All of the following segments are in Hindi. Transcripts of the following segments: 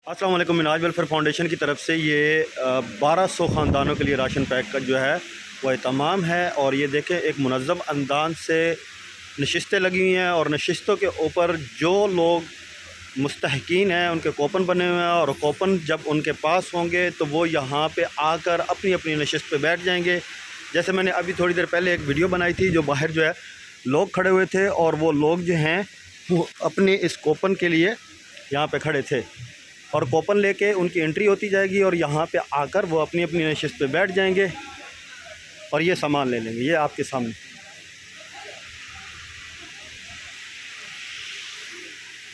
अस्सलाम वालेकुम। मिनाज वेलफेयर फाउंडेशन की तरफ से ये 1200 ख़ानदानों के लिए राशन पैक का जो है वह तमाम है। और ये देखें एक मुनज़्ज़म अंदाज से नशिस्तें लगी हुई हैं और नशिस्तों के ऊपर जो लोग मुस्तहकीन हैं उनके कोपन बने हुए हैं। और कोपन जब उनके पास होंगे तो वो यहाँ पे आकर अपनी अपनी नशिस्त पे बैठ जाएंगे। जैसे मैंने अभी थोड़ी देर पहले एक वीडियो बनाई थी, जो बाहर जो है लोग खड़े हुए थे और वो लोग जो हैं वो अपने इस कोपन के लिए यहाँ पे खड़े थे और कोपन लेके उनकी एंट्री होती जाएगी और यहाँ पे आकर वो अपनी अपनी नशिस्त पे बैठ जाएंगे और ये सामान ले लेंगे। ये आपके सामने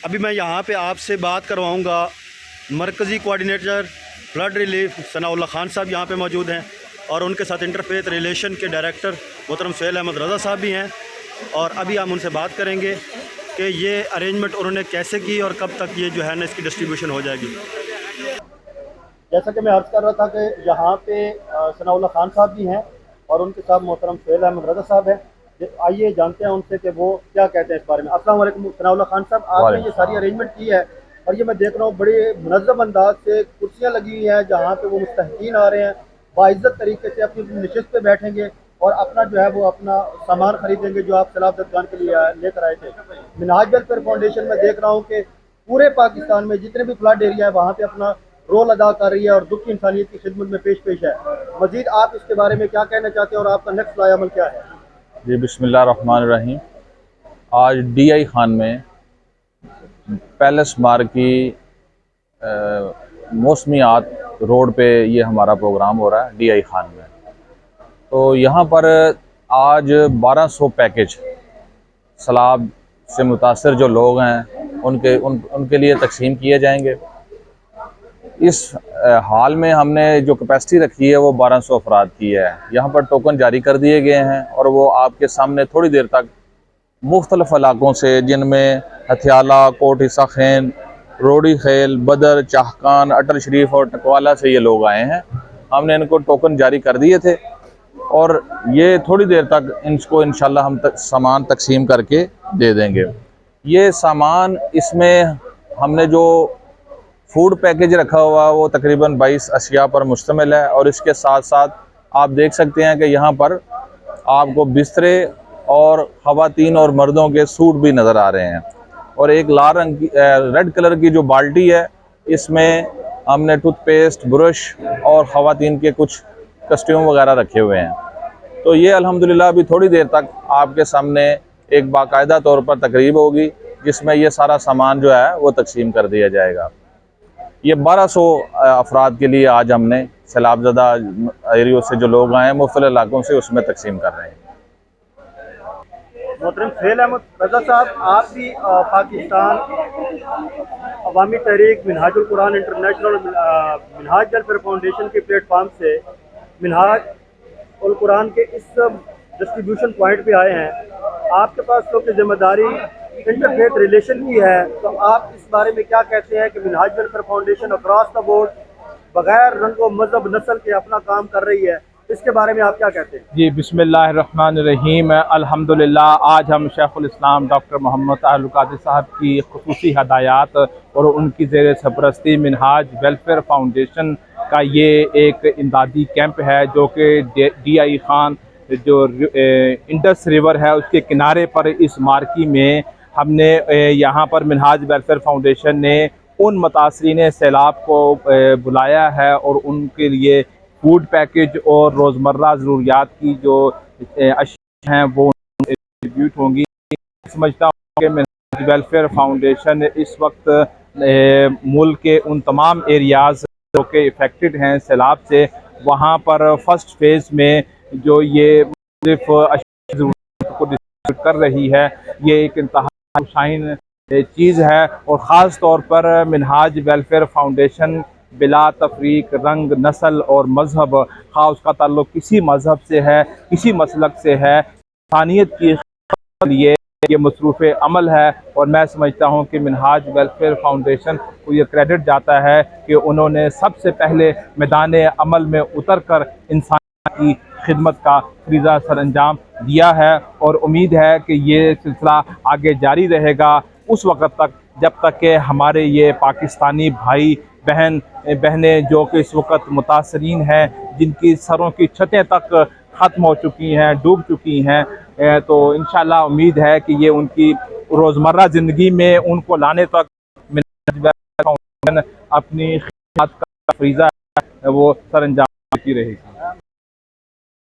अभी मैं यहाँ पे आपसे बात करवाऊँगा। मरकज़ी coordinator flood relief Sanaullah Khan साहब यहाँ पे मौजूद हैं और उनके साथ इंटरफेथ रिलेशन के डायरेक्टर मोहतरम सुहेल अहमद रज़ा साहब भी हैं। और अभी हम उनसे बात करेंगे कि ये अरेंजमेंट उन्होंने कैसे की और कब तक ये जो है ना इसकी डिस्ट्रीब्यूशन हो जाएगी। जैसा कि मैं अर्ज़ कर रहा था कि यहाँ पे सनाउल्लाह खान साहब भी हैं और उनके साथ मोहतरम सुहेल अहमद रज़ा साहब हैं। आइए जानते हैं उनसे कि वो क्या कहते हैं इस बारे में। अस्सलाम वालेकुम सनाउल्लाह खान साहब, आपने ये सारी अरेंजमेंट की है और ये मैं देख रहा हूँ बड़े मुनज़्ज़म अंदाज से कुर्सियाँ लगी हुई हैं जहाँ पे वो मुस्तहकीन आ रहे हैं, बाइज़्ज़त तरीके से अपनी नशिस्त पे बैठेंगे और अपना जो है वो अपना सामान खरीदेंगे जो आप सैलाब जदगान के लिए लेकर आए थे। मिनाज वेलफेयर फाउंडेशन में देख रहा हूँ कि पूरे पाकिस्तान में जितने भी फ्लड एरिया है वहाँ पे अपना रोल अदा कर रही है और दुख की इंसानियत की खिदमत में पेश है। मजीद आप इसके बारे में क्या कहना चाहते हैं और आपका नेक्स्ट लायामल क्या है? जी बिस्मिल्लाहिर्रहमानिर्रहीम। आज DI खान में पैलेस मार्ग की मौसमियात रोड पे ये हमारा प्रोग्राम हो रहा है DI खान में। तो यहाँ पर आज 1200 पैकेज सैलाब से मुतासर जो लोग हैं उनके लिए तकसीम किए जाएंगे। इस हाल में हमने जो कैपेसिटी रखी है वो 1200 अफराद की है। यहाँ पर टोकन जारी कर दिए गए हैं और वो आपके सामने थोड़ी देर तक मुख्तलिफ इलाकों से, जिनमें हथियाला, कोट ईसा खैन, रोडी खेल, बदर, चाहकान, अटल शरीफ और टकवाला से ये लोग आए हैं। हमने इनको टोकन जारी कर दिए थे और ये थोड़ी देर तक इनको इंशाल्लाह हम सामान तकसीम करके दे देंगे। ये सामान, इसमें हमने जो फूड पैकेज रखा हुआ वो तकरीबन 22 अशिया पर मुश्तमिल है। और इसके साथ साथ आप देख सकते हैं कि यहाँ पर आपको बिस्तरे और ख़वातीन और मर्दों के सूट भी नज़र आ रहे हैं। और एक लाल रंग की रेड कलर की जो बाल्टी है, इसमें हमने टूथपेस्ट, ब्रश और ख़वातीन के कुछ कस्ट्यूम वगैरह रखे हुए हैं। तो ये अल्हम्दुलिल्लाह अभी थोड़ी देर तक आपके सामने एक बाकायदा तौर पर तकरीब होगी जिसमें ये सारा सामान जो है वो तकसीम कर दिया जाएगा। ये 1200 अफराद के लिए आज हमने सैलाबज़दा एरियो से जो लोग आए हैं मुख्तलिफ इलाकों से उसमें तकसीम कर रहे हैं। मोहतरम सुहेल अहमद रज़ा साहब, आप भी Pakistan Awami Tehreek Minhajul Quran international Minhaj welfare foundation के प्लेटफार्म से मिनहाज उल कुरान के इस डिस्ट्रीब्यूशन पॉइंट पे आए हैं। आपके पास तो की जिम्मेदारी इंटरफेथ रिलेशन की है, तो आप इस बारे में क्या कहते हैं कि Minhaj welfare foundation across the board बगैर रंग व मजहब नस्ल के अपना काम कर रही है, इसके बारे में आप क्या कहते हैं? जी बिस्मिल्लाहिर्रहमानिर्रहीम। अल्हम्दुलिल्लाह आज हम शेखुल इस्लाम डॉक्टर मोहम्मद ताहिर कादरी साहब की खुसूसी हदायत और उनकी ज़ेर सरपरस्ती मिनहाज वेलफेयर फाउंडेशन का ये एक इमदादी कैंप है जो कि DI खान जो इंडस रिवर है उसके किनारे पर इस मार्की में हमने यहाँ पर मिनहाज वेलफेयर फाउंडेशन ने उन मुतासरीन सैलाब को बुलाया है और उनके लिए फूड पैकेज और रोज़मर्रा ज़रूरियात की जो अशिया हैं वो डिस्ट्रीब्यूट होंगी। समझता हूँ कि मिनहाज वेलफेयर फाउंडेशन इस वक्त मुल्क के उन तमाम एरियाज़ जो कि इफ़ेक्टेड हैं सैलाब से, वहाँ पर फर्स्ट फेज़ में जो ये सिर्फ ज़रूरियात को डिस्ट्रीब्यूट कर रही है, ये एक इंतहा शाइन चीज़ है। और ख़ास तौर पर मिनहाज वेलफेयर फाउंडेशन बिला तफरीक रंग, नस्ल और मज़हब, खा उसका ताल्लुक़ किसी मज़हब से है, किसी मसलक से है, इंसानियत के लिए ये मसरूफ़ अमल है। और मैं समझता हूँ कि मिनहाज वेलफेयर फाउंडेशन को ये क्रेडिट जाता है कि उन्होंने सबसे पहले मैदान अमल में उतर कर इंसान की खिदमत का फरीज़ा सर अंजाम दिया है। और उम्मीद है कि ये सिलसिला आगे जारी रहेगा उस वक़्त तक जब तक कि हमारे ये पाकिस्तानी भाई बहनें जो कि इस वक्त मुतासरीन हैं, जिनकी सरों की छतें तक ख़त्म हो चुकी हैं, डूब चुकी हैं। तो इंशाअल्लाह उम्मीद है कि ये उनकी रोज़मर्रा ज़िंदगी में उनको लाने तक अपनी खिदमत का फरीज़ा है वो सरअंजाम देती रहेगी।